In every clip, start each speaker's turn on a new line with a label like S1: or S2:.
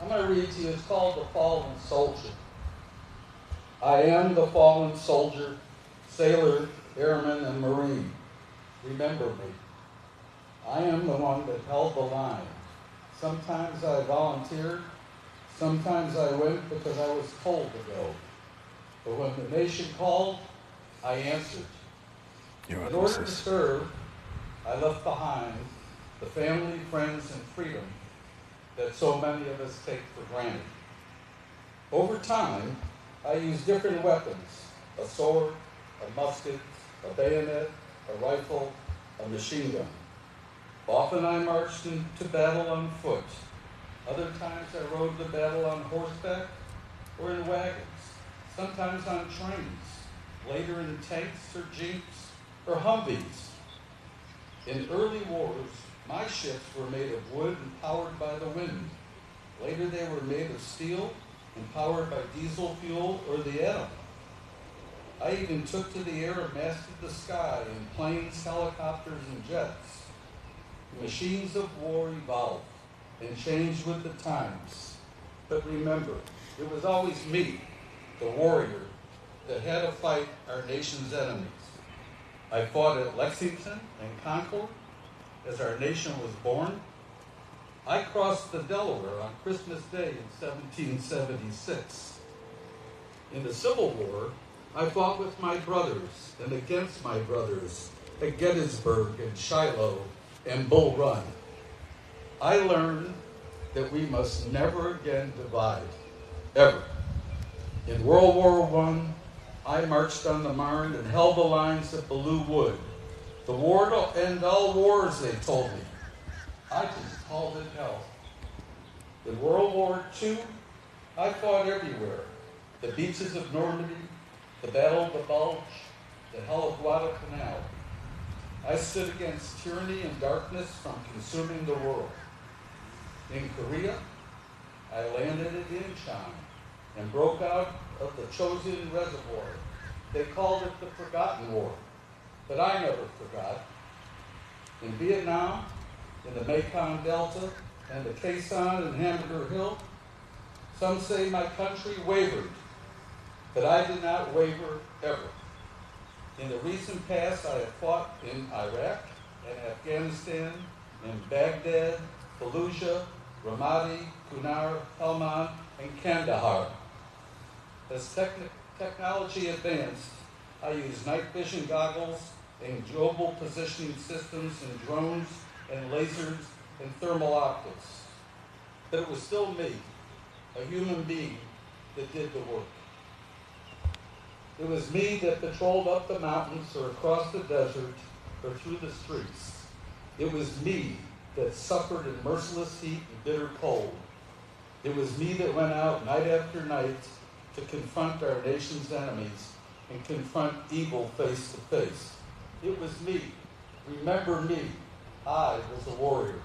S1: I'm going to read to you. It's called The Fallen Soldier. I am the fallen soldier, sailor, airman, and Marine. Remember me. I am the one that held the line. Sometimes I volunteered. Sometimes I went because I was told to go. But when the nation called, I answered. In order to serve, I left behind the family, friends, and freedom that so many of us take for granted. Over time, I used different weapons: a sword, a musket, a bayonet, a rifle, a machine gun. Often I marched into battle on foot. Other times I rode to battle on horseback or in wagons, sometimes on trains, later in tanks or jeeps or Humvees. In early wars, my ships were made of wood and powered by the wind. Later they were made of steel and powered by diesel fuel or the atom. I even took to the air and mastered the sky in planes, helicopters, and jets. The machines of war evolved and changed with the times. But remember, it was always me, the warrior, that had to fight our nation's enemies. I fought at Lexington and Concord as our nation was born. I crossed the Delaware on Christmas Day in 1776. In the Civil War, I fought with my brothers and against my brothers at Gettysburg and Shiloh and Bull Run. I learned that we must never again divide, ever. In World War I marched on the Marne and held the lines at Belleau Wood. The war to end all wars, they told me. I just called it hell. In World War II, I fought everywhere. The beaches of Normandy, the Battle of the Bulge, the Hell of Guadalcanal. I stood against tyranny and darkness from consuming the world. In Korea, I landed at Incheon and broke out of the Chosin Reservoir. They called it the Forgotten War, but I never forgot. In Vietnam, in the Mekong Delta, and the Khe Sanh and Hamburger Hill, some say my country wavered, but I did not waver ever. In the recent past, I have fought in Iraq and Afghanistan, in Baghdad, Fallujah, Ramadi, Kunar, Helmand, and Kandahar. As technology advanced, I used night vision goggles and global positioning systems and drones and lasers and thermal optics. But it was still me, a human being, that did the work. It was me that patrolled up the mountains or across the desert or through the streets. It was me that suffered in merciless heat and bitter cold. It was me that went out night after night to confront our nation's enemies and confront evil face to face. It was me. Remember me. I was a warrior.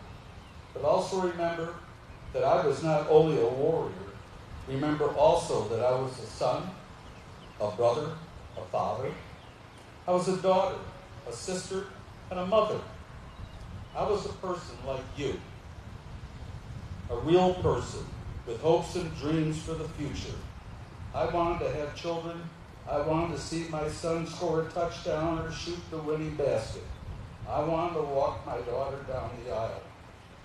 S1: But also remember that I was not only a warrior. Remember also that I was a son, a brother, a father. I was a daughter, a sister, and a mother. I was a person like you. A real person with hopes and dreams for the future. I wanted to have children. I wanted to see my son score a touchdown or shoot the winning basket. I wanted to walk my daughter down the aisle.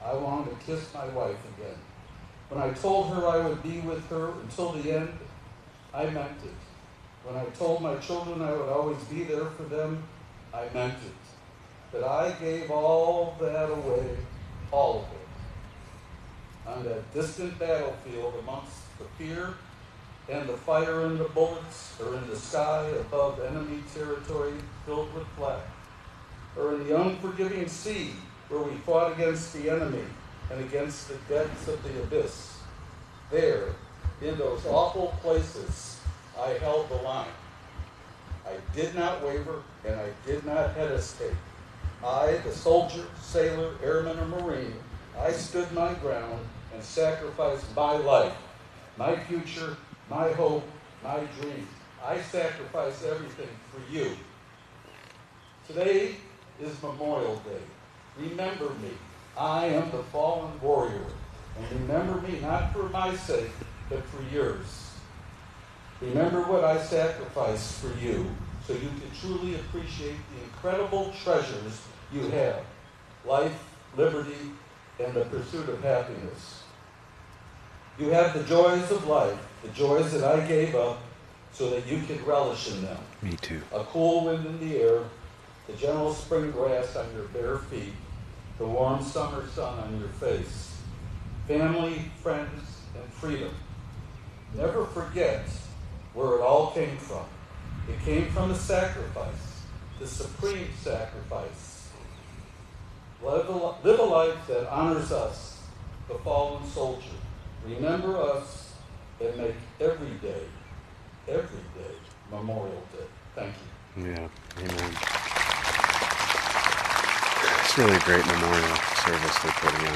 S1: I wanted to kiss my wife again. When I told her I would be with her until the end, I meant it. When I told my children I would always be there for them, I meant it. But I gave all that away, all of it, on that distant battlefield amongst the fear and the fire and the bullets, or in the sky above enemy territory filled with flak, or in the unforgiving sea where we fought against the enemy and against the depths of the abyss. There, in those awful places, I held the line. I did not waver, and I did not hesitate. I, the soldier, sailor, airman, or Marine, I stood my ground and sacrificed my life, my future, my hope, my dream. I sacrificed everything for you. Today is Memorial Day. Remember me. I am the fallen warrior. And remember me not for my sake, but for yours. Remember what I sacrificed for you, so you can truly appreciate the incredible treasures you have: life, liberty, and the pursuit of happiness. You have the joys of life, the joys that I gave up so that you could relish in them.
S2: Me too.
S1: A cool wind in the air, the gentle spring grass on your bare feet, the warm summer sun on your face, family, friends, and freedom. Never forget where it all came from. It came from the sacrifice, the supreme sacrifice. Live a life that honors us, the fallen soldier. Remember us and make every day Memorial Day. Thank you.
S2: Yeah, amen. It's really a great memorial service they're putting on.